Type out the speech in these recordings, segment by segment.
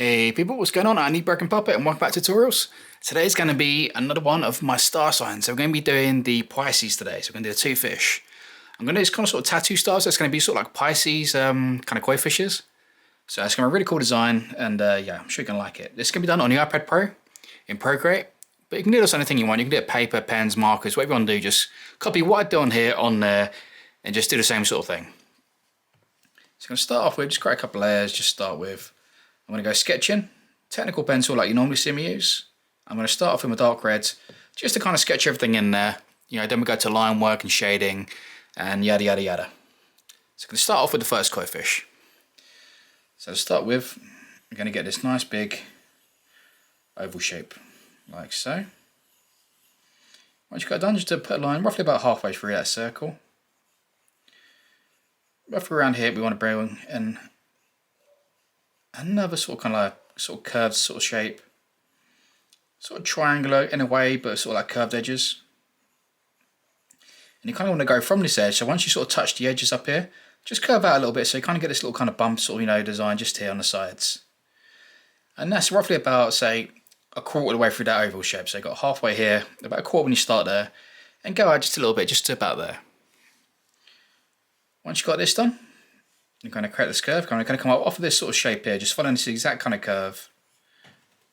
Hey people, what's going on? I need Broken Puppet and welcome back to tutorials. Today's going to be another one of my star signs. So we're going to be doing the Pisces today. So we're going to do the two fish. I'm going to do this kind of sort of tattoo style. So it's going to be sort of like Pisces kind of koi fishes. So it's going to be a really cool design and yeah, I'm sure you're going to like it. This can be done on the iPad Pro in Procreate. But you can do this on anything you want. You can do it paper, pens, markers, whatever you want to do. Just copy what I do on here on there and just do the same sort of thing. So I'm going to start off with, just create a couple of layers, just start with. I'm going to go sketching, technical pencil like you normally see me use. I'm going to start off with my dark reds, just to kind of sketch everything in there. You know, then we go to line work and shading and yada yada yada. So I'm going to start off with the first koi fish. So to start with, I'm going to get this nice big oval shape, like so. Once you've got it done, just to put a line roughly about halfway through that circle. Roughly around here, we want to bring in another sort of kind of like sort of curved sort of shape, sort of triangular in a way, but sort of like curved edges. And you kind of want to go from this edge. So once you sort of touch the edges up here, just curve out a little bit, so you kind of get this little kind of bump sort of, you know, design just here on the sides. And that's roughly about, say, a quarter of the way through that oval shape. So you got halfway here, about a quarter when you start there, and go out just a little bit, just to about there. Once you've got this done, you're going to create this curve. I'm going to come up off of this sort of shape here, just following this exact kind of curve,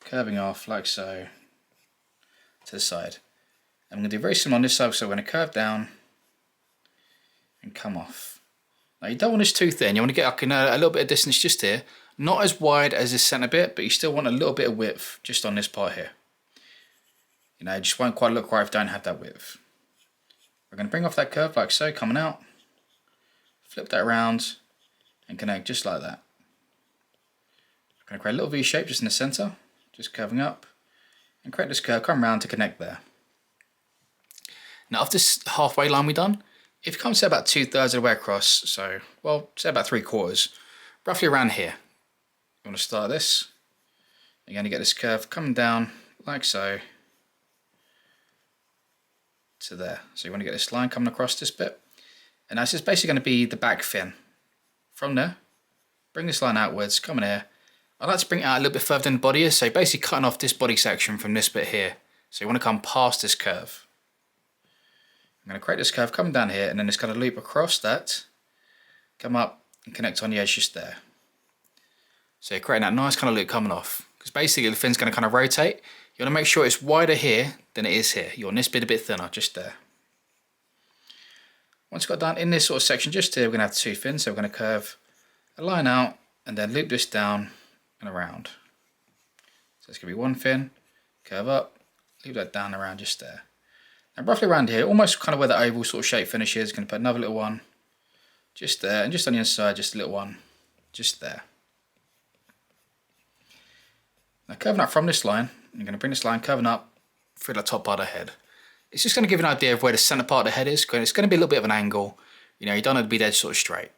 curving off like so to the side. And I'm going to do very similar on this side, so we're going to curve down and come off. Now you don't want this too thin. You want to get like a little bit of distance just here, not as wide as this centre bit, but you still want a little bit of width just on this part here. You know, it just won't quite look right if you don't have that width. We're going to bring off that curve like so, coming out, flip that around, and connect just like that. I'm going to create a little V shape just in the center, just curving up, and create this curve, come around to connect there. Now after this halfway line we've done, if you come say about 2/3 of the way across, so, well, say about 3/4, roughly around here, you want to start this. You're going to get this curve coming down like so to there. So you want to get this line coming across this bit, and that's just basically going to be the back fin. From there, bring this line outwards, come in here. I like to bring it out a little bit further than the body is, so basically cutting off this body section from this bit here. So you want to come past this curve. I'm going to create this curve coming down here, and then it's going to loop across that, come up and connect on the edge just there. So you're creating that nice kind of loop coming off, because basically the fin's going to kind of rotate. You want to make sure it's wider here than it is here. You want this bit a bit thinner, just there. Once you've got done in this sort of section just here, we're going to have two fins, so we're going to curve a line out and then loop this down and around. So it's going to be one fin, curve up, loop that down and around just there. And roughly around here, almost kind of where the oval sort of shape finishes, going to put another little one just there, and just on the inside, just a little one just there. Now curving up from this line, you're going to bring this line curving up through the top part of the head. It's just going to give you an idea of where the centre part of the head is. It's going to be a little bit of an angle. You know, you don't have to be dead sort of straight.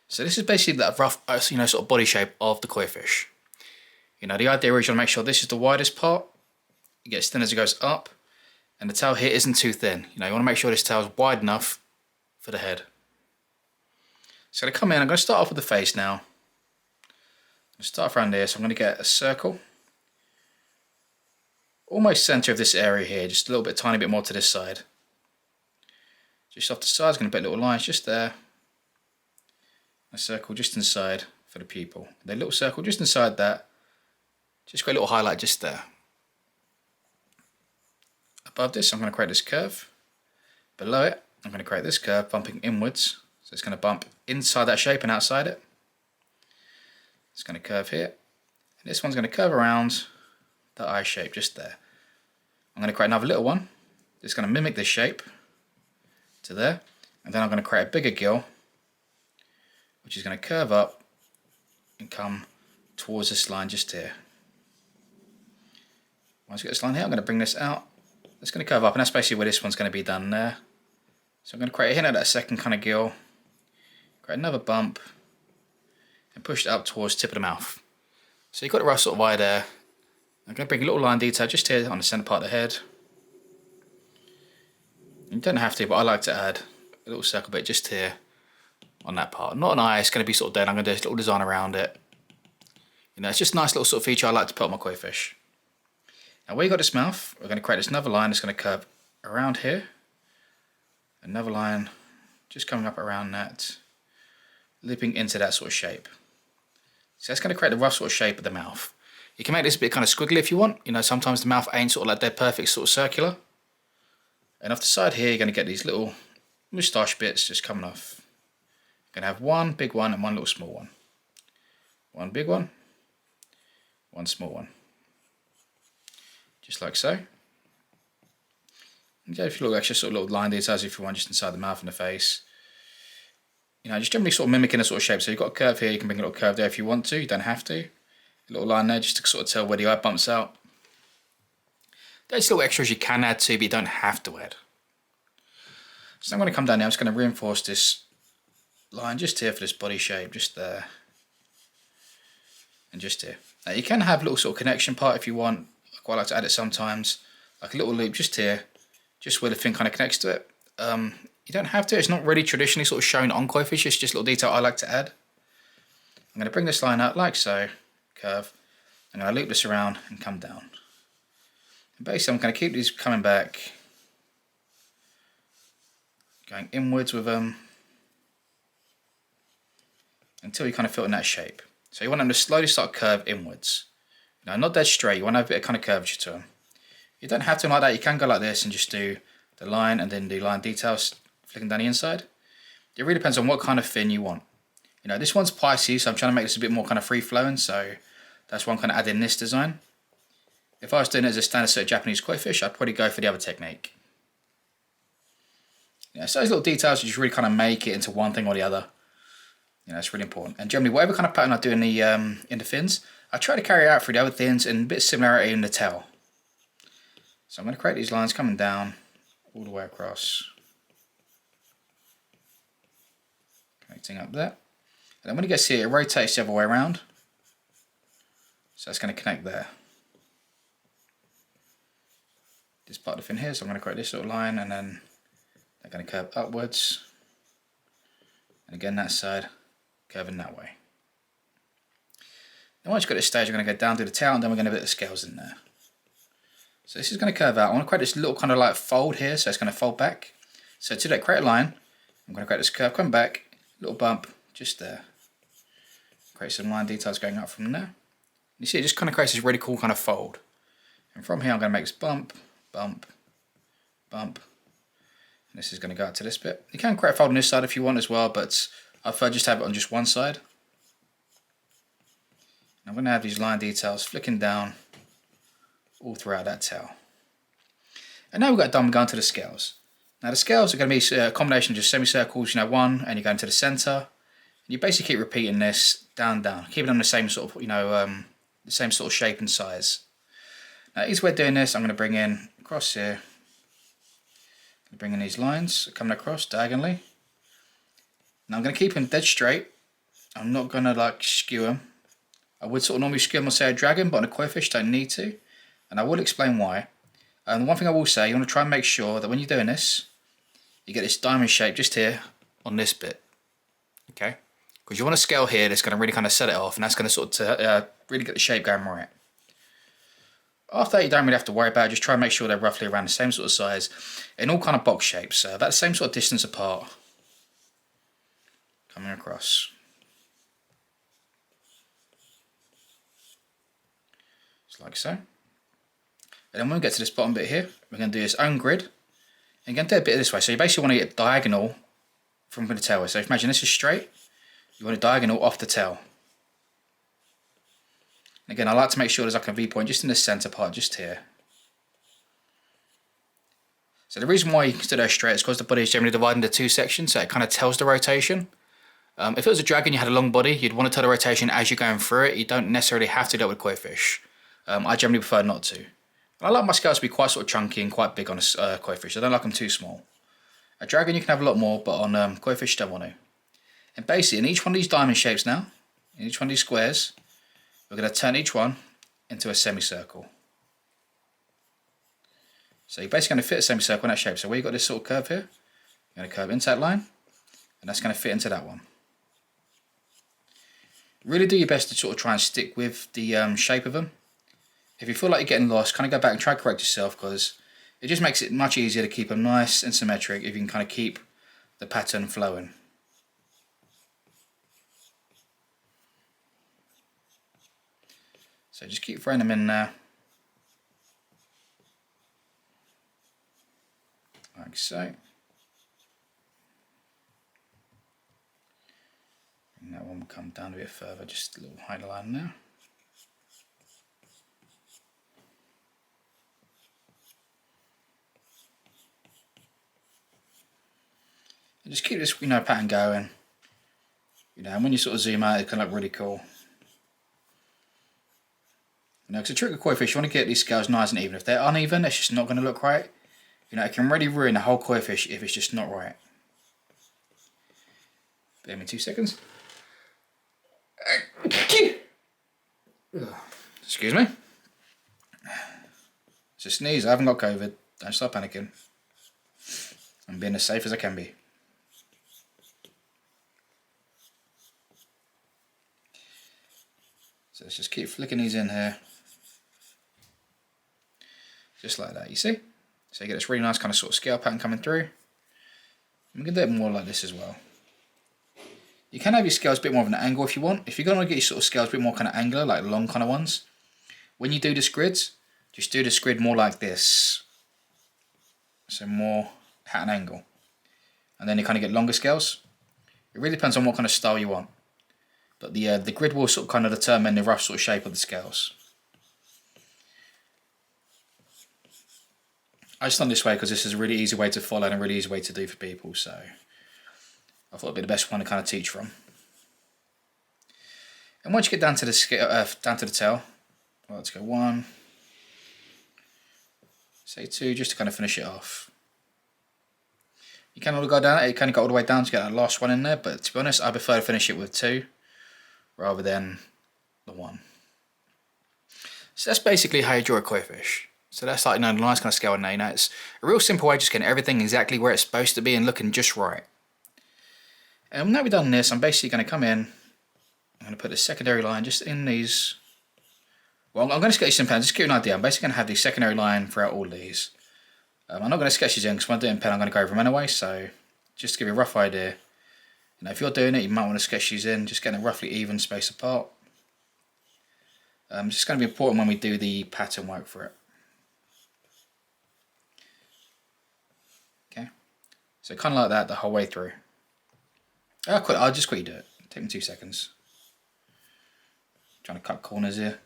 So this is basically that rough, you know, sort of body shape of the koi fish. You know, the idea is you want to make sure this is the widest part. It gets thin as it goes up. And the tail here isn't too thin. You know, you want to make sure this tail is wide enough for the head. So I'm going to come in, I'm going to start off with the face now. I'm going to start around here, so I'm going to get a circle. Almost centre of this area here, just a little bit, tiny bit more to this side. Just off the side, I'm going to put little lines just there. A circle just inside for the pupil. The little circle just inside that. Just got a little highlight just there. Above this, I'm going to create this curve. Below it, I'm going to create this curve bumping inwards. So it's going to bump inside that shape and outside it. It's going to curve here. And this one's going to curve around the eye shape just there. I'm going to create another little one. It's going to mimic this shape to there. And then I'm going to create a bigger gill, which is going to curve up and come towards this line just here. Once you get this line here, I'm going to bring this out. It's going to curve up, and that's basically where this one's going to be done there. So I'm going to create a hint of that second kind of gill, create another bump, and push it up towards the tip of the mouth. So you've got the rough sort of eye there. I'm going to bring a little line detail just here on the centre part of the head. You don't have to, but I like to add a little circle bit just here on that part. Not an eye, it's going to be sort of dead. I'm going to do a little design around it. You know, it's just a nice little sort of feature I like to put on my koi fish. Now where you got this mouth, we're going to create this another line that's going to curve around here. Another line just coming up around that, looping into that sort of shape. So that's going to create the rough sort of shape of the mouth. You can make this a bit kind of squiggly if you want. You know, sometimes the mouth ain't sort of like dead perfect sort of circular. And off the side here, you're going to get these little moustache bits just coming off. You're going to have one big one and one little small one. One big one, one small one. Just like so. And get a few little extra sort of little line details if you want, just inside the mouth and the face. You know, just generally sort of mimicking a sort of shape. So you've got a curve here, you can bring a little curve there if you want to, you don't have to. A little line there just to sort of tell where the eye bumps out. There's little extras you can add to, but you don't have to add. So I'm going to come down now, I'm just going to reinforce this line just here for this body shape, just there. And just here. Now you can have a little sort of connection part if you want. I quite like to add it sometimes. Like a little loop just here, just where the fin kind of connects to it. You don't have to, it's not really traditionally sort of shown on koi fish, it's just a little detail I like to add. I'm going to bring this line out like so, curve. I'm going to loop this around and come down. And basically I'm going to keep these coming back, going inwards with them, until you kind of feel in that shape. So you want them to slowly start to curve inwards. Now not dead straight, you want to have a bit of kind of curvature to them. You don't have to like that, you can go like this and just do the line and then the line details flicking down the inside. It really depends on what kind of fin you want. You know, this one's Pisces, so I'm trying to make this a bit more kind of free flowing, so that's why I'm kind of adding this design. If I was doing it as a standard sort of Japanese koi fish, I'd probably go for the other technique. Yeah, so those little details just really kind of make it into one thing or the other. You know, it's really important. And generally, whatever kind of pattern I do in the fins, I try to carry out through the other fins and a bit of similarity in the tail. So I'm going to create these lines coming down all the way across. Connecting up there. And then when it gets here, it rotates the other way around. So that's going to connect there. This part of the fin here, so I'm going to create this little line and then they're going to curve upwards. And again that side, curving that way. Now once you've got this stage, we're going to go down to the tail and then we're going to put the scales in there. So this is going to curve out. I want to create this little kind of like fold here, so it's going to fold back. So to that, create a line. I'm going to create this curve, come back, little bump just there. Create some line details going up from there. You see, it just kind of creates this really cool kind of fold. And from here, I'm going to make this bump, bump, bump. And this is going to go out to this bit. You can create a fold on this side if you want as well, but I prefer just to have it on just one side. I'm going to have these line details flicking down all throughout that tail. And now we've got done going to the scales. Now the scales are going to be a combination of just semicircles, you know, one, and you're going to the center. And you basically keep repeating this down, down, keeping them the same sort of, you know, the same sort of shape and size. Now easy way of doing this, I'm going to bring in across here. Bring in these lines coming across diagonally. Now I'm going to keep them dead straight. I'm not going to like skew them. I would sort of normally skew them on say a dragon, but on a koi fish don't need to. And I will explain why. And one thing I will say, you want to try and make sure that when you're doing this, you get this diamond shape just here on this bit. Okay? Because you want a scale here that's going to really kind of set it off, and that's going to sort of really get the shape going right. After that, you don't really have to worry about it. Just try and make sure they're roughly around the same sort of size in all kind of box shapes. About the same sort of distance apart. Coming across. Just like so. And then when we get to this bottom bit here, we're going to do this own grid. And you're going to do a bit this way. So you basically want to get diagonal from the tail. So if you imagine this is straight, you want a diagonal off the tail. And again, I like to make sure there's like a V-point just in the center part, just here. So the reason why you can still go straight is because the body is generally divided into two sections, so it kind of tells the rotation. If it was a dragon, you had a long body, you'd want to tell the rotation as you're going through it. You don't necessarily have to do it with koi fish. I generally prefer not to. And I like my scales to be quite sort of chunky and quite big on a koi fish. I don't like them too small. A dragon you can have a lot more, but on koi fish you don't want to. And basically in each one of these diamond shapes now, in each one of these squares, we're going to turn each one into a semicircle. So you're basically going to fit a semicircle in that shape. So where you've got this sort of curve here, you're going to curve into that line, and that's going to fit into that one. Really do your best to sort of try and stick with the shape of them. If you feel like you're getting lost, kind of go back and try to correct yourself, because it just makes it much easier to keep them nice and symmetric if you can kind of keep the pattern flowing. So just keep throwing them in there. Like so. And that one will come down a bit further, just a little highline there. And just keep this, pattern going. And when you sort of zoom out, it can look really cool. Because the trick with koi fish, you want to get these scales nice and even. If they're uneven, it's just not going to look right. It can really ruin the whole koi fish if it's just not right. Bear me 2 seconds. Excuse me. It's a sneeze. I haven't got COVID. Don't start panicking. I'm being as safe as I can be. So let's just keep flicking these in here. Just like that, you see? So you get this really nice kind of sort of scale pattern coming through. And we can do it more like this as well. You can have your scales a bit more of an angle if you want. If you're going to get your sort of scales a bit more kind of angular, like long kind of ones, when you do the squids, just do the squid more like this. So more at an angle. And then you kind of get longer scales. It really depends on what kind of style you want. But the grid will sort of kind of determine the rough sort of shape of the scales. I just done this way because this is a really easy way to follow and a really easy way to do for people. So I thought it'd be the best one to kind of teach from. And once you get down to the scale, down to the tail, well, let's go 1, say 2, just to kind of finish it off. You can go down. You kind of go all the way down to get that last one in there. But to be honest, I prefer to finish it with 2 rather than the 1. So that's basically how you draw a koi fish. So that's like, the nice kind of scale now. It's a real simple way of just getting everything exactly where it's supposed to be and looking just right. And now we've done this, I'm basically going to come in. I'm going to put the secondary line just in these. Well, I'm going to sketch some pen, just to give you an idea. I'm basically going to have the secondary line throughout all these. I'm not going to sketch these in because when I do it in pen, I'm going to go over them anyway. So just to give you a rough idea. If you're doing it, you might want to sketch these in, just getting a roughly even space apart. It's just going to be important when we do the pattern work for it. Okay, so kind of like that the whole way through. I'll just quickly do it. Take me 2 seconds. Trying to cut corners here.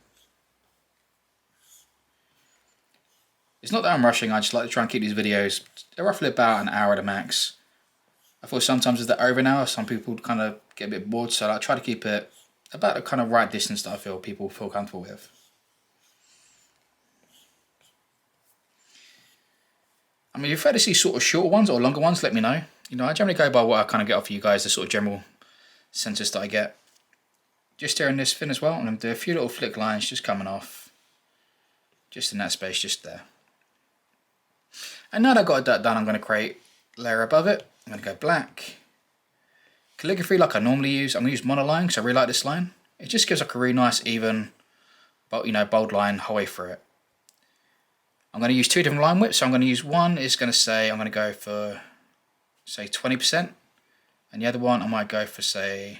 It's not that I'm rushing, I just like to try and keep these videos roughly about an hour at a max. I thought sometimes it's over an hour, some people kind of get a bit bored, so I try to keep it about the kind of right distance that I feel people feel comfortable with. I mean, if you prefer to see sort of shorter ones or longer ones, let me know. I generally go by what I kind of get off you guys, the sort of general census that I get. Just here in this fin as well, I'm going to do a few little flick lines just coming off. Just in that space, just there. And now that I've got that done, I'm going to create a layer above it. I'm going to go black. Calligraphy like I normally use. I'm going to use monoline because I really like this line. It just gives like a really nice, even, bold line whole way through it. I'm going to use 2 different line widths. So I'm going to use one is going to say, I'm going to go for, say, 20%. And the other one I might go for, say,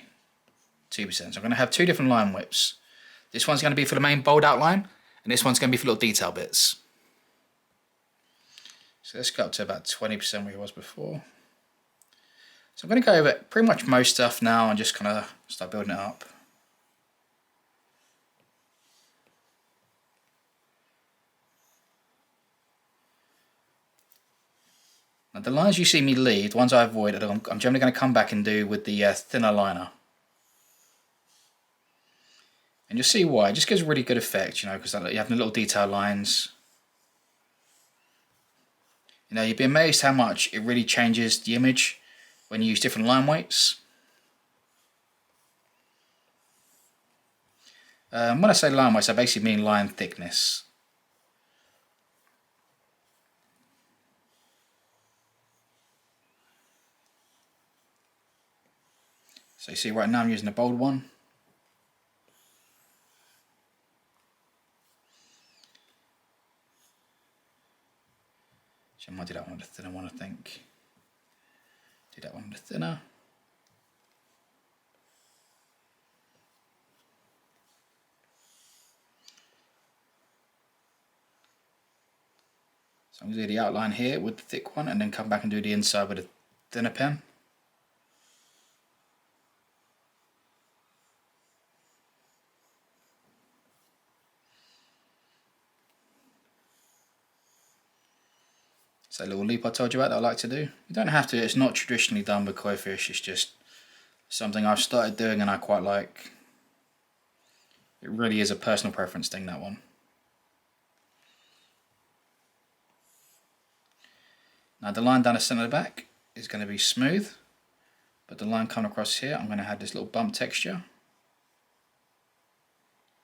2%. So I'm going to have 2 different line widths. This one's going to be for the main bold outline. And this one's going to be for little detail bits. So let's go up to about 20% where it was before. So I'm going to go over pretty much most stuff now and just kind of start building it up. Now the lines you see me leave, the ones I avoid, I'm generally going to come back and do with the thinner liner. And you'll see why. It just gives a really good effect, because you have the little detail lines. You'd be amazed how much it really changes the image when you use different line weights. When I say line weights, I basically mean line thickness. So you see right now I'm using a bold one. I might do that one with the thinner one, I think. Do that one with the thinner. So I'm going to do the outline here with the thick one and then come back and do the inside with a thinner pen. So a little loop I told you about that I like to do. You don't have to, it's not traditionally done with koi fish, it's just something I've started doing and I quite like. It really is a personal preference thing, that one. Now the line down the centre of the back is going to be smooth, but the line coming across here, I'm going to have this little bump texture. And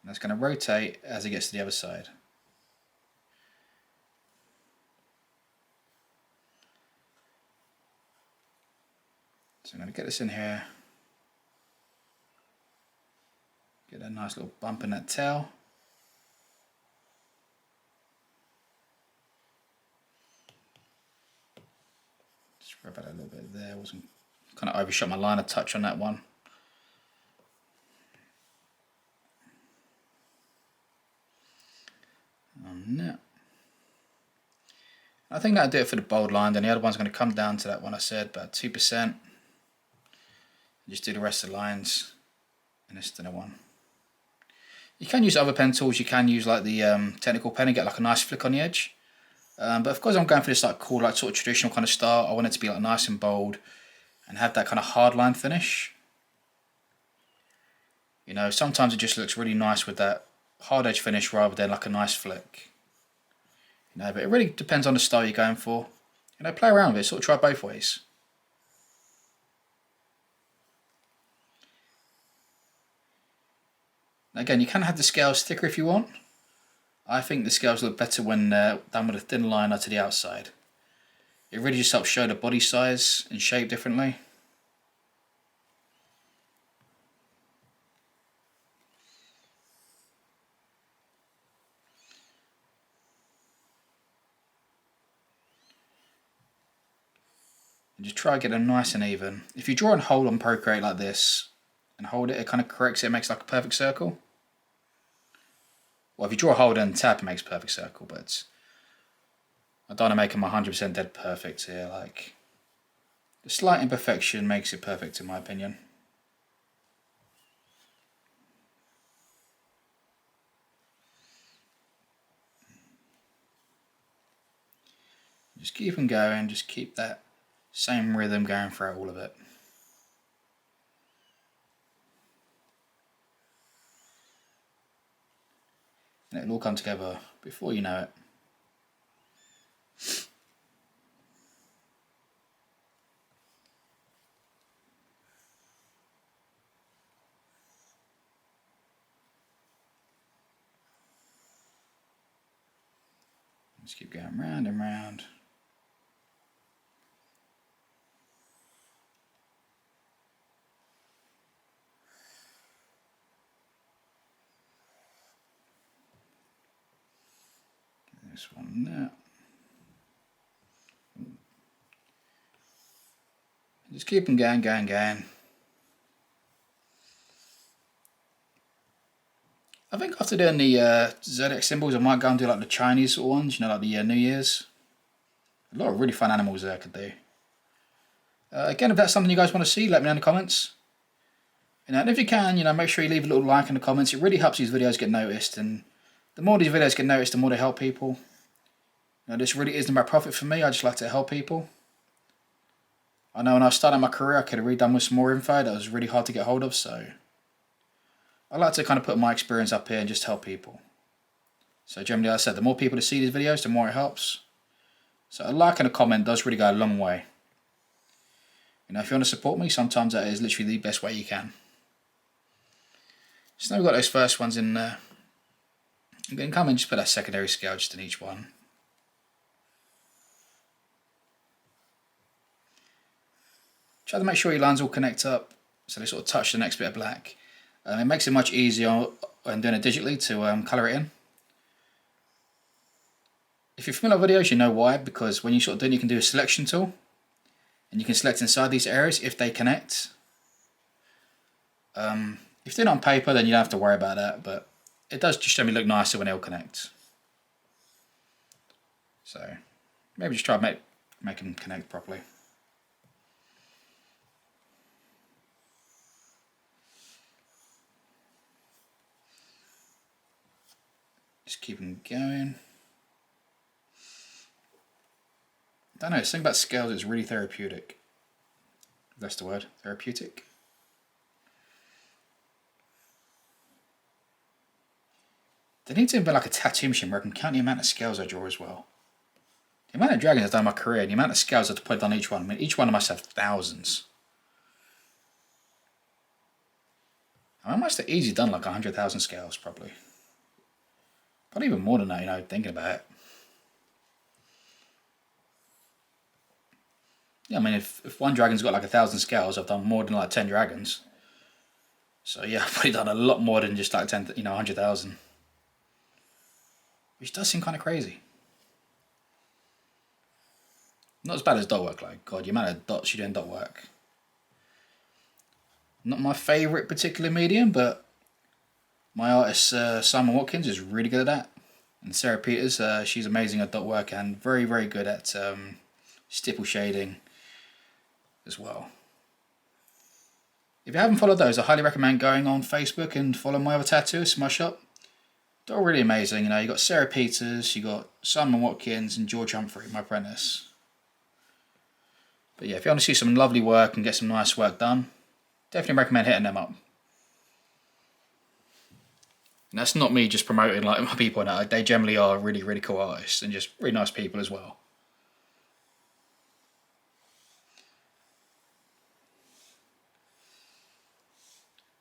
that's going to rotate as it gets to the other side. So I'm going to get this in here, get a nice little bump in that tail. Rub out a little bit there, wasn't kind of overshot my line a touch on that one. No. I think that'll do it for the bold line, then the other one's going to come down to that one I said, about 2%. Just do the rest of the lines in this thinner one. You can use other pen tools, you can use like the technical pen and get like a nice flick on the edge. But of course I'm going for this like cool, like sort of traditional kind of style. I want it to be like nice and bold and have that kind of hard line finish. You know, sometimes it just looks really nice with that hard edge finish rather than like a nice flick. You know, but it really depends on the style you're going for. You know, play around with it, sort of try both ways. Now again, you can have the scales thicker if you want. I think the scales look better when done with a thin liner to the outside. It really just helps show the body size and shape differently. And just try to get them nice and even. If you draw and hold on Procreate like this, and hold it, it kind of corrects it, it makes like a perfect circle. Well, if you draw a hold and tap, it makes a perfect circle, but I don't want to make them 100% dead perfect here. Like, the slight imperfection makes it perfect in my opinion. Just keep them going, just keep that same rhythm going throughout all of it. And it'll all come together before you know it. Just keep going round and round. This one there. Just keep them going, going, going. I think after doing the zodiac symbols, I might go and do like the Chinese sort of ones, you know, like the New Year's. A lot of really fun animals there I could do. Again, if that's something you guys want to see, let me know in the comments. You know, and if you can, you know, make sure you leave a little like in the comments. It really helps these videos get noticed, and the more these videos get noticed, the more they help people. You know, this really isn't about profit for me. I just like to help people. I know when I started my career, I could have really done with some more info that was really hard to get hold of, so I like to kind of put my experience up here and just help people. So generally, as I said, the more people that see these videos, the more it helps. So a like and a comment does really go a long way. You know, if you want to support me, sometimes that is literally the best way you can. So now we've got those first ones in there. I'm going to come and just put that secondary scale just in each one. Try to make sure your lines all connect up so they sort of touch the next bit of black. It makes it much easier when doing it digitally to colour it in. If you're familiar with videos, you know why, because when you sort of do it, you can do a selection tool, and you can select inside these areas if they connect. If they're not on paper, then you don't have to worry about that, but it does just generally look nicer when they all connect. So maybe just try to make them connect properly. Just keep them going. I don't know, something about scales is really therapeutic. If that's the word, therapeutic. They need to invent like a tattoo machine where I can count the amount of scales I draw as well. The amount of dragons I've done in my career, and the amount of scales I've put on each one. I mean, each one must have thousands. I must have easily done like 100,000 scales, probably. Probably even more than that, you know, thinking about it. Yeah, I mean, if one dragon's got like 1,000 scales, I've done more than like 10 dragons. So yeah, I've probably done a lot more than just like 10, 100,000. Which does seem kind of crazy. Not as bad as dot work, like, God, the amount of dots you do in dot work. Not my favourite particular medium, but my artist, Simon Watkins, is really good at that. And Sarah Peters, she's amazing at dot work and very, very good at stipple shading as well. If you haven't followed those, I highly recommend going on Facebook and follow my other tattooists, my shop. They're all really amazing. You know, you got Sarah Peters, you got Simon Watkins, and George Humphrey, my apprentice. But yeah, if you want to see some lovely work and get some nice work done, definitely recommend hitting them up. And that's not me just promoting like my people now. They generally are really, really cool artists and just really nice people as well.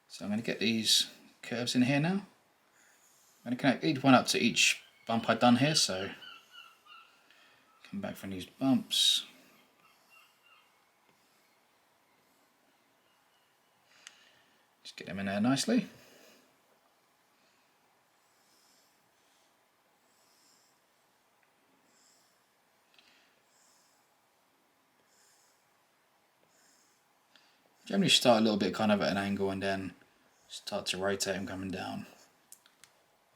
So I'm going to get these curves in here now. I'm going to connect each one up to each bump I've done here. So come back from these bumps. Just get them in there nicely. Generally start a little bit kind of at an angle and then start to rotate them coming down.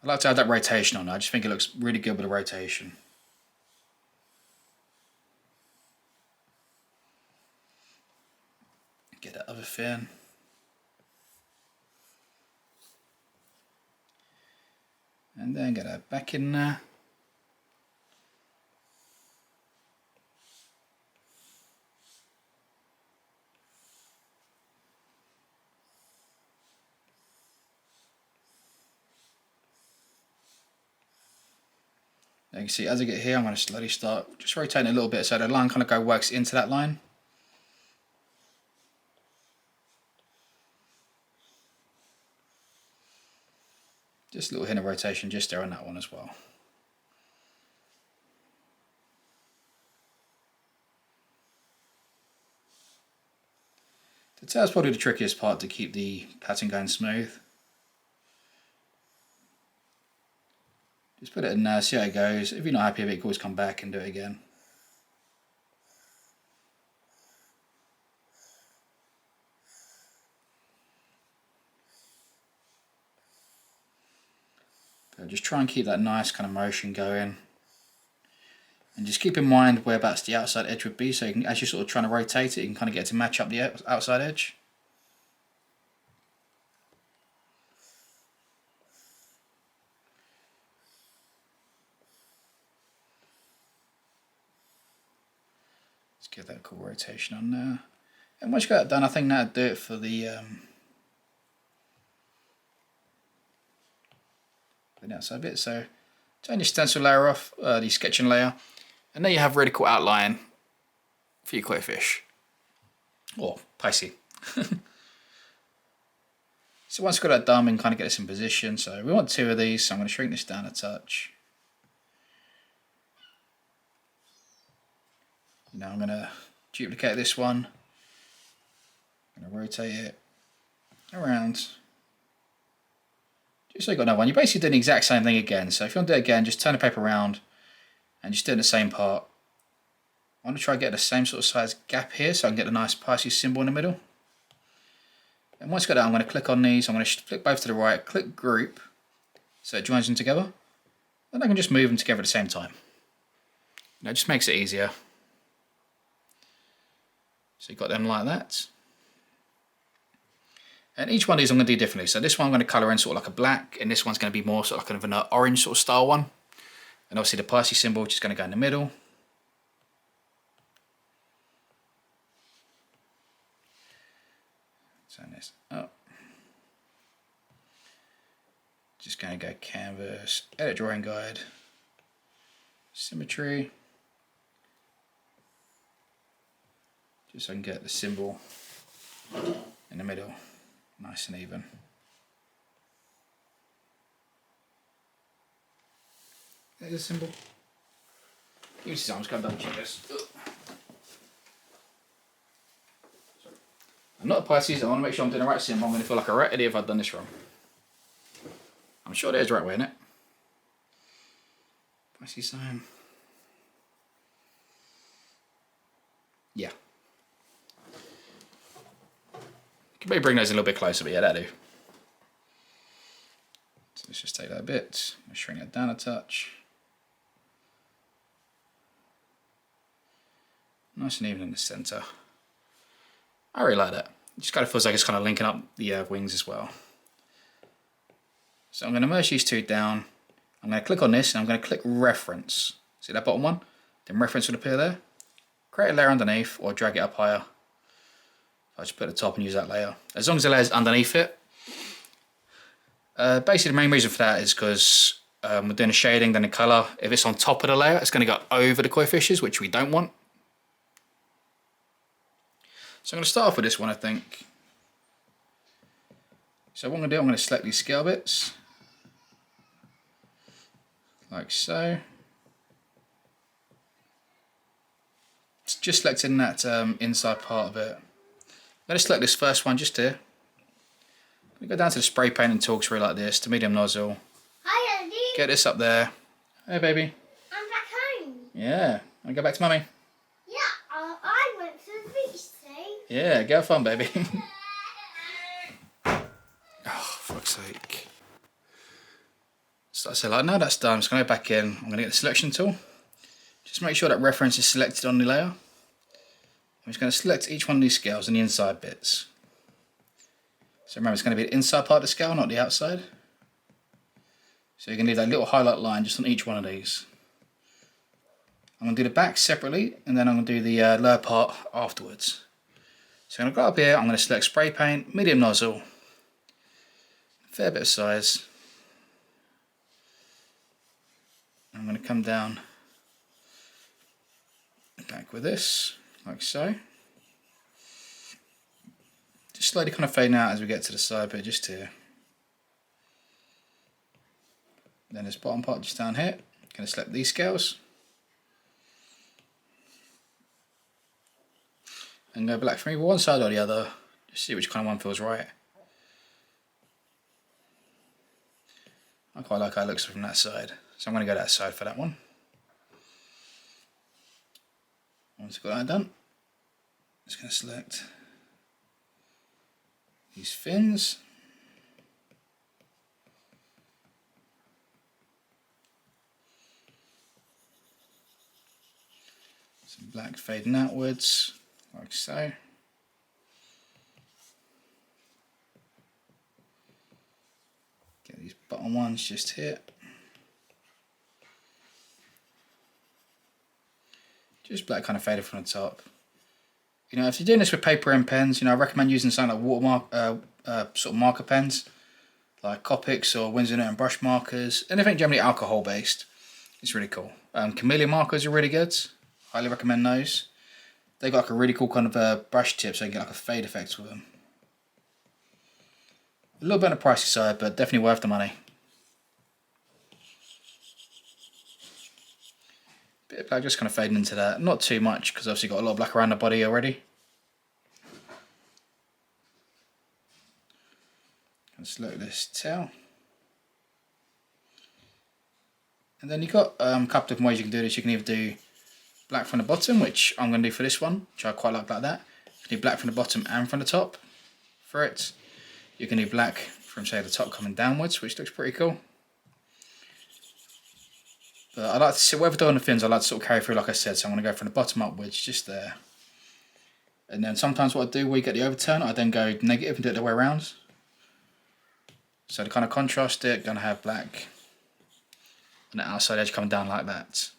I like to add that rotation on. I just think it looks really good with the rotation. Get that other fin. And then get that back in there. Now you can see as I get here, I'm going to slowly start just rotating a little bit so the line kind of works into that line. Just a little hint of rotation just there on that one as well. The tail is probably the trickiest part to keep the pattern going smooth. Just put it in there, see how it goes. If you're not happy with it, you can always come back and do it again. But just try and keep that nice kind of motion going. And just keep in mind whereabouts the outside edge would be, so you can, as you're sort of trying to rotate it, you can kind of get to match up the outside edge. Let's get that cool rotation on there. And once you got that done, I think that'll do it for the outside bit. So turn your stencil layer off, the sketching layer, and there you have a really cool outline for your koi fish, or Pisces. So once you've got that done, we can kind of get this in position. So we want 2 of these, so I'm going to shrink this down a touch. Now I'm going to duplicate this one. I'm going to rotate it around. Just so you've got another one. You're basically doing the exact same thing again. So if you want to do it again, just turn the paper around And just doing the same part. I want to try and get the same sort of size gap here so I can get a nice Pisces symbol in the middle. And once I've got that, I'm going to click on these. I'm going to flick both to the right, click group so it joins them together. Then I can just move them together at the same time. That just makes it easier. So you've got them like that. And each one of these I'm going to do differently. So this one I'm going to colour in sort of like a black, and this one's going to be more sort of like kind of an orange sort of style one. And obviously the Pisces symbol just going to go in the middle. Turn this up. Just going to go canvas, edit drawing guide, symmetry. Just so I can get the symbol in the middle, nice and even. There's a symbol. I'm just going to double check this. I'm not a Pisces, I want to make sure I'm doing the right symbol. I'm going to feel like a rat idiot if I've done this wrong. I'm sure there's the right way, isn't it? Pisces sign. Yeah. Could maybe bring those a little bit closer, but yeah, that'll do. So let's just take that a bit, shrink that down a touch. Nice and even in the centre. I really like that. It just kind of feels like it's kind of linking up the wings as well. So I'm going to merge these two down. I'm going to click on this and I'm going to click reference. See that bottom one? Then reference will appear there. Create a layer underneath or drag it up higher. I'll just put it at the top and use that layer. As long as the layer's underneath it. Basically the main reason for that is because we're doing a shading, then a colour. If it's on top of the layer, it's going to go over the koi fishes, which we don't want. So I'm going to start off with this one, I think. So what I'm going to do, I'm going to select these scale bits. Like so. It's just selecting that inside part of it. I'm going to select this first one just here. I'm going to go down to the spray paint and talk through like this, to medium nozzle. Hi, Andy. Get this up there. Hey, baby. I'm back home. Yeah. Want to go back to mummy? Yeah, I went to the beach today. Yeah, go have fun, baby. Oh, for fuck's sake. So I say, like, now that's done, I'm just going to go back in. I'm going to get the selection tool. Just make sure that reference is selected on the layer. I'm just going to select each one of these scales and the inside bits. So remember, it's going to be the inside part of the scale, not the outside. So you can leave that little highlight line just on each one of these. I'm going to do the back separately, and then I'm going to do the lower part afterwards. So I'm going to go up here, I'm going to select spray paint, medium nozzle, fair bit of size. I'm going to come down back with this, like so. Just slowly kind of fading out as we get to the side bit, just here. Then this bottom part just down here. Going to select these scales. And go black from either one side or the other. Just see which kind of one feels right. I quite like how it looks from that side. So I'm going to go that side for that one. Once I've got that done, I'm just going to select these fins. Some black fading outwards, like so. Get these bottom ones just here. Just black kind of faded from the top. You know, if you're doing this with paper and pens, you know, I recommend using something like watermark, sort of marker pens, like Copics or Winsor & Newton brush markers. Anything generally alcohol based. It's really cool. Chameleon markers are really good. Highly recommend those. They got like a really cool kind of brush tip, so you can get like a fade effect with them. A little bit on the pricey side, but definitely worth the money. Bit of black just kind of fading into that. Not too much, because obviously got a lot of black around the body already. Let's look at this tail. And then you've got a couple of different ways you can do this. You can either do black from the bottom, which I'm going to do for this one, which I quite like that. You can do black from the bottom and from the top for it. You can do black from, say, the top coming downwards, which looks pretty cool. But I like to see, whatever doing the fins, I like to sort of carry through, like I said. So I'm going to go from the bottom upwards, just there. And then sometimes what I do, where you get the overturn, I then go negative and do it the other way around. So to kind of contrast it, going to have black and the outside edge coming down like that.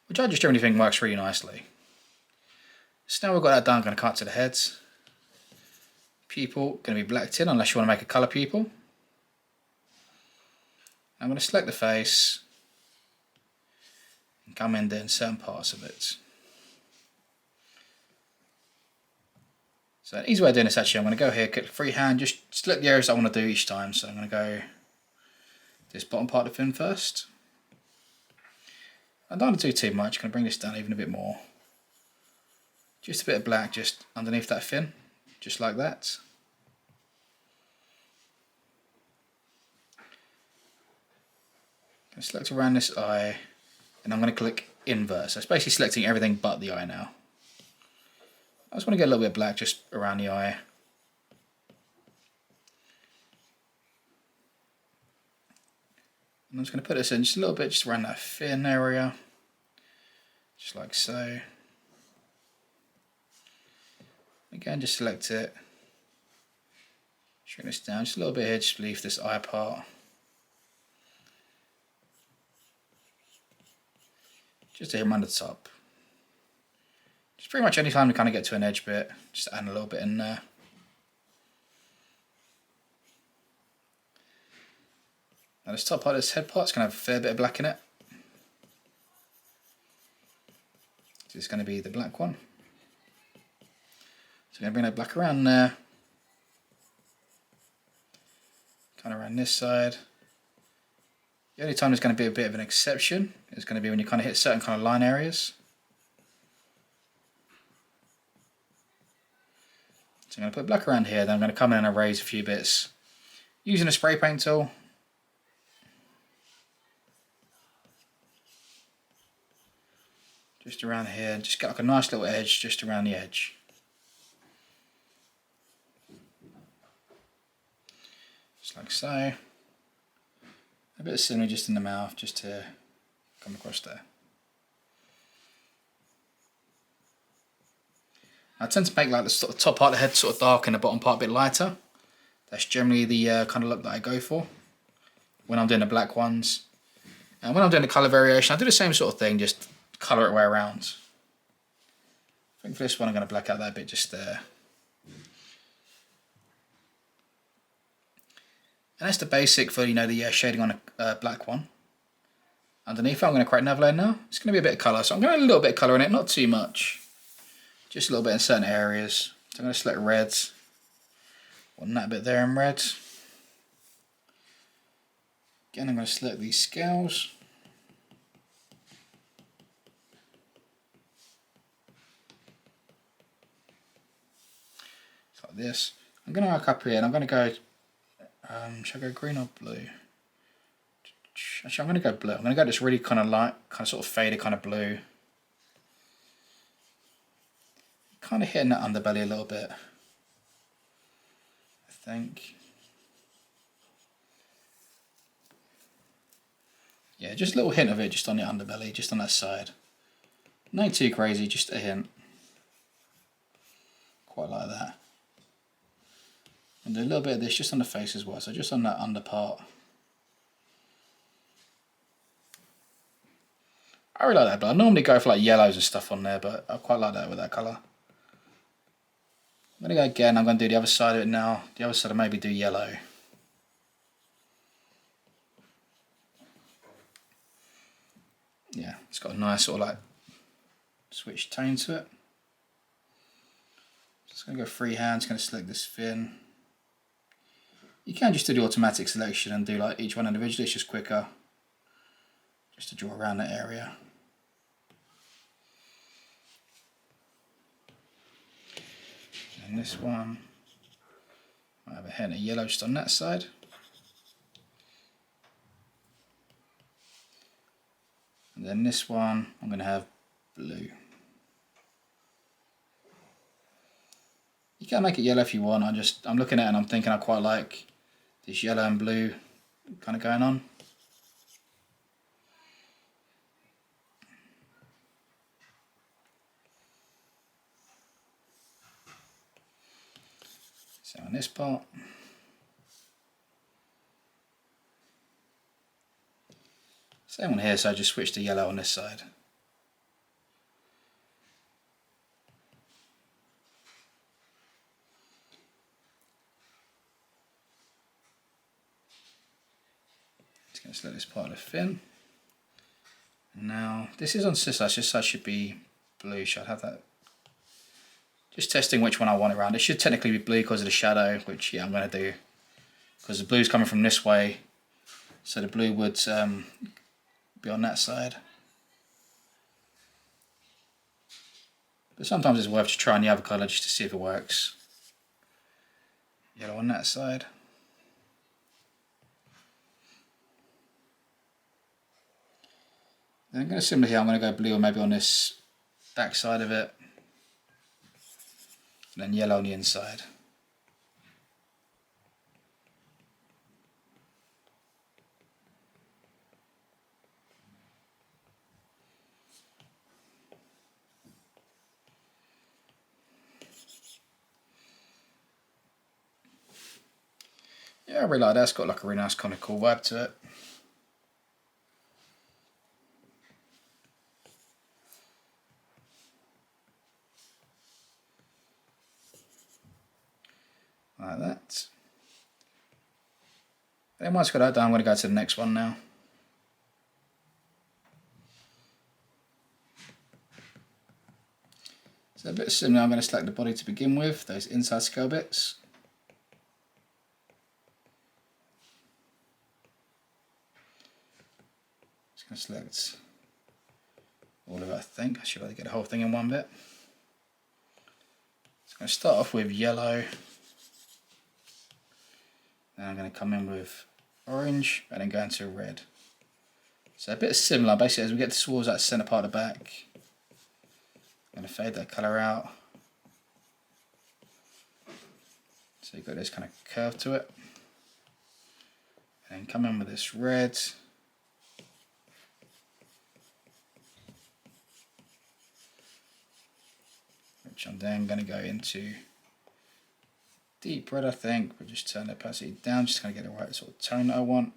Which I just generally think works really nicely. So now we've got that done, I'm going to cut to the heads. Pupil, going to be blacked in unless you want to make a colour pupil. I'm going to select the face and come in doing certain parts of it. So an easy way of doing this actually, I'm going to go here, click freehand, just select the areas I want to do each time. So I'm going to go this bottom part of the fin first. I don't want to do too much, I'm going to bring this down even a bit more. Just a bit of black just underneath that fin, just like that. I'm going to select around this eye, and I'm going to click invert. So it's basically selecting everything but the eye now. I just want to get a little bit of black just around the eye. And I'm just going to put this in just a little bit, just around that fin area, just like so. Again, just select it, shrink this down just a little bit here, just leave this eye part. Just to hit around the top. Just pretty much any time we kind of get to an edge bit, just add a little bit in there. Now this top part of this head part's going to have a fair bit of black in it. So it's going to be the black one. So I'm going to bring that black around there. Kind of around this side. The only time there's going to be a bit of an exception is going to be when you kind of hit certain kind of line areas. So I'm going to put black around here, then I'm going to come in and erase a few bits using a spray paint tool. Just around here, just get like a nice little edge just around the edge. Just like so. A bit of scenery just in the mouth, just to come across there. I tend to make like the sort of top part of the head sort of dark and the bottom part a bit lighter. That's generally the kind of look that I go for when I'm doing the black ones. And when I'm doing the colour variation, I do the same sort of thing, just colour it way around. I think for this one I'm going to black out that bit just there. And that's the basic for, you know, the shading on a black one. Underneath I'm going to create another layer now. It's going to be a bit of colour, so I'm going to add a little bit of colour in it, not too much. Just a little bit in certain areas. So I'm going to select reds. Want that bit there in red. Again, I'm going to select these scales. Like this. I'm going to work up here and I'm going to go, should I go green or blue? Actually, I'm going to go blue. I'm going to go this really kind of light, kind of sort of faded kind of blue. Kind of hitting that underbelly a little bit, I think. Yeah, just a little hint of it just on the underbelly, just on that side. Nothing too crazy, just a hint. Quite like that. And do a little bit of this just on the face as well, so just on that under part. I really like that, but I normally go for like yellows and stuff on there, but I quite like that with that colour. I'm going to go again, I'm going to do the other side of it now. The other side I maybe do yellow. Yeah, it's got a nice sort of like switch tone to it. Just going to go freehand, just going to select this fin. You can just do the automatic selection and do like each one individually, it's just quicker. Just to draw around that area. And this one, I have a hint of yellow just on that side. then this one I'm going to have blue. You can make it yellow if you want. I'm looking at it and I'm thinking I quite like this yellow and blue kind of going on. So on this part. Same one here, so I just switch to yellow on this side. Just going to select this part of the fin. Now, this is on this side should be blue, should I have that? Just testing which one I want around. It should technically be blue because of the shadow, which yeah, I'm going to do. Because the blue's coming from this way, so the blue would be on that side. But sometimes it's worth just trying the other colour just to see if it works. Yellow on that side. Then I'm going to similar here, I'm going to go blue or maybe on this back side of it. And then yellow on the inside. Yeah, I really like that. It's got like a really nice kind of cool vibe to it. Like that. Then once I've got that done, I'm going to go to the next one now. So a bit similar, I'm going to select the body to begin with, those inside scale bits. Just going to select all of it, I think. I should be able to get the whole thing in one bit. So I'm going to start off with yellow. Then I'm going to come in with orange and then go into red. So a bit similar, basically as we get towards that centre part of the back. I'm going to fade that colour out. So you've got this kind of curve to it. And then come in with this red. Which I'm then going to go into deep red, I think, but just turn the opacity down, just kind of get the right sort of tone that I want.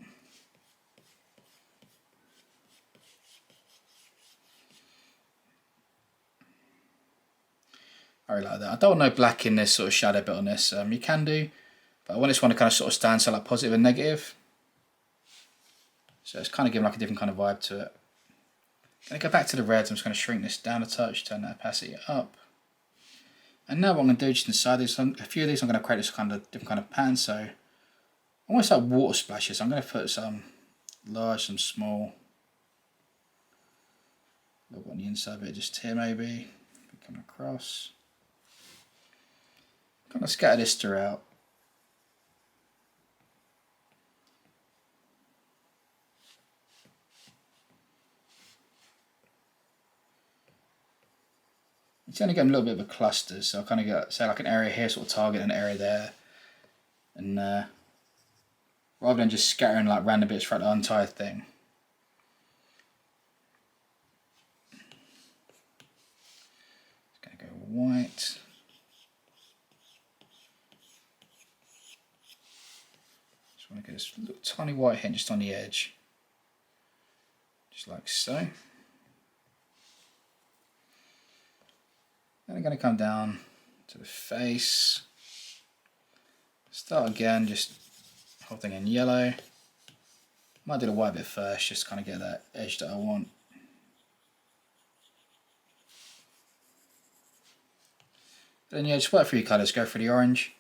I really like that. I don't want no black in this sort of shadow bit on this. You can do, but I want this one to kind of sort of stand so like positive and negative. So it's kind of giving like a different kind of vibe to it. Going to go back to the reds. I'm just going to shrink this down a touch, turn that opacity up. And now what I'm going to do just inside this, a few of these I'm going to create this kind of different kind of pattern. So almost like water splashes. I'm going to put some large, some small. A little bit on the inside of it, just here maybe. Come across. Kind of scatter this throughout. It's only getting a little bit of a cluster, so I kind of get, say, like an area here, sort of target, an area there, and rather than just scattering like random bits throughout the entire thing. Just gonna go white. Just want to get this little tiny white hint just on the edge, just like so. Then I'm going to come down to the face, start again, just whole thing in yellow. Might do the white bit first, just to kind of get that edge that I want. Then yeah, just work through your colours, go for the orange.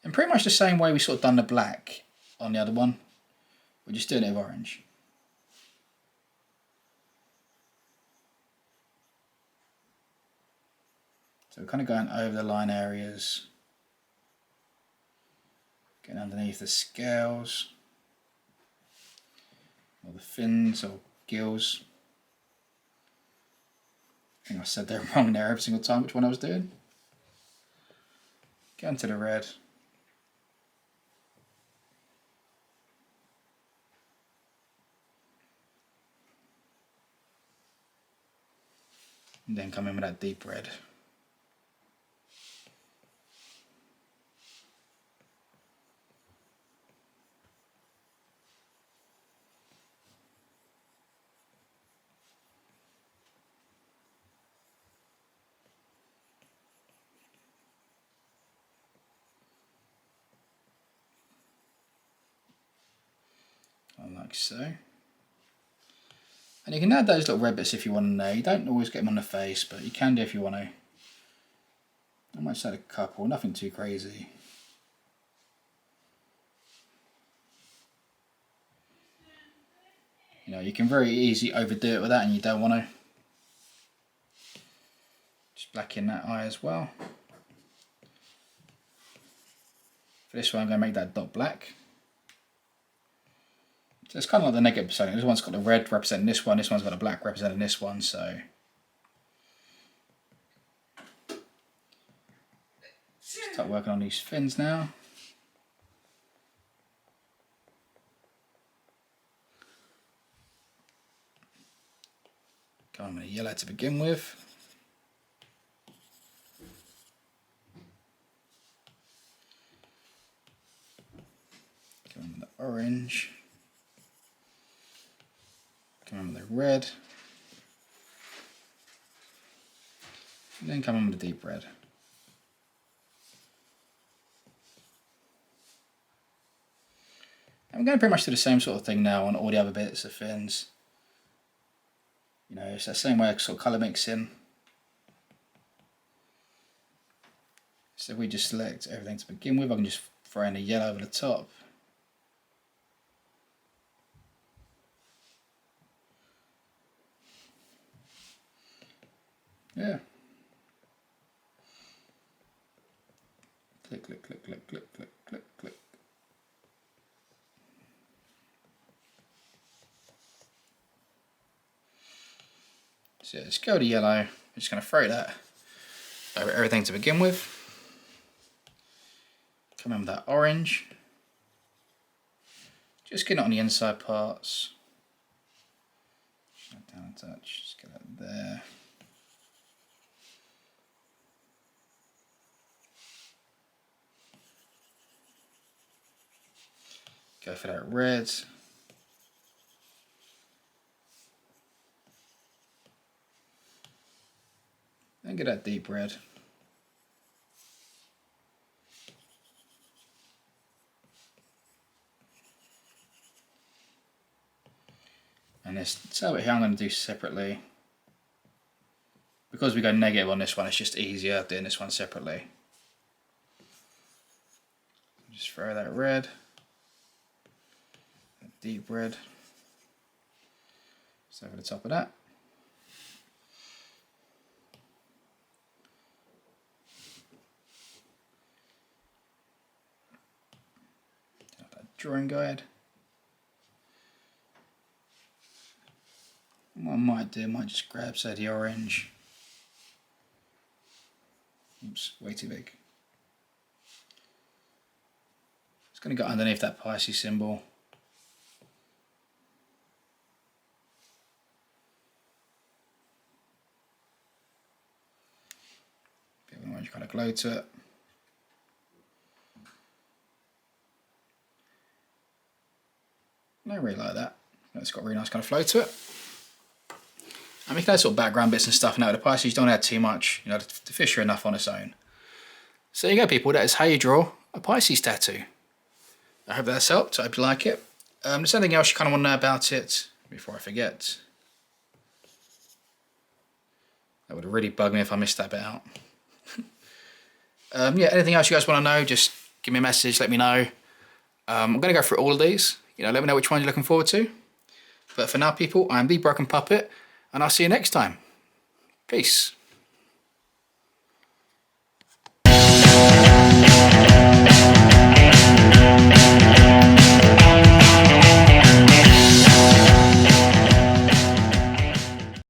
And pretty much the same way we sort of done the black on the other one, we're just doing it with orange. So we're kind of going over the line areas, getting underneath the scales, or the fins or gills. think I said that wrong there every single time which one I was doing. Get into the red. And then come in with that deep red. Like so. And you can add those little red bits if you want to know. You don't always get them on the face, but you can do if you want to. I might just add a couple, nothing too crazy. You know, you can very easily overdo it with that and you don't want to. Just blacken that eye as well. For this one I'm going to make that dot black. So it's kind of like the negative percentage. This one's got the red representing this one's got the black representing this one, so. Start working on these fins now. Go on with a yellow to begin with. Go on with the orange. Come in with the red, and then come in with the deep red. And we're going to pretty much do the same sort of thing now on all the other bits of fins. You know, it's the same way of sort of colour mixing. So if we just select everything to begin with, I can just throw in a yellow over the top. Yeah. Click, click, click, click, click, click, click, click. So let's go to yellow. I'm just going to throw that over everything to begin with. Come in with that orange. Just get it on the inside parts. Down a touch. Just get that there. Go for that red. And get that deep red. And this tail bit here I'm going to do separately. Because we go negative on this one, it's just easier doing this one separately. Just throw that red. Deep red, just over the top of that. That drawing guide. What I might do, I might just grab, say, the orange. Oops, way too big. It's going to go underneath that Pisces symbol. Orange kind of glow to it. I don't really like that. It's got a really nice kind of flow to it. And we can add sort of background bits and stuff now. The Pisces don't add too much, you know, the fish are enough on its own. So there you go, people. That is how you draw a Pisces tattoo. I hope that's helped. I hope you like it. There's anything else you kind of want to know about it before I forget? That would really bug me if I missed that bit out. Yeah, anything else you guys want to know, just give me a message, let me know. I'm going to go through all of these. You know, let me know which one you're looking forward to. But for now, people, I'm the Broken Puppet, and I'll see you next time. Peace.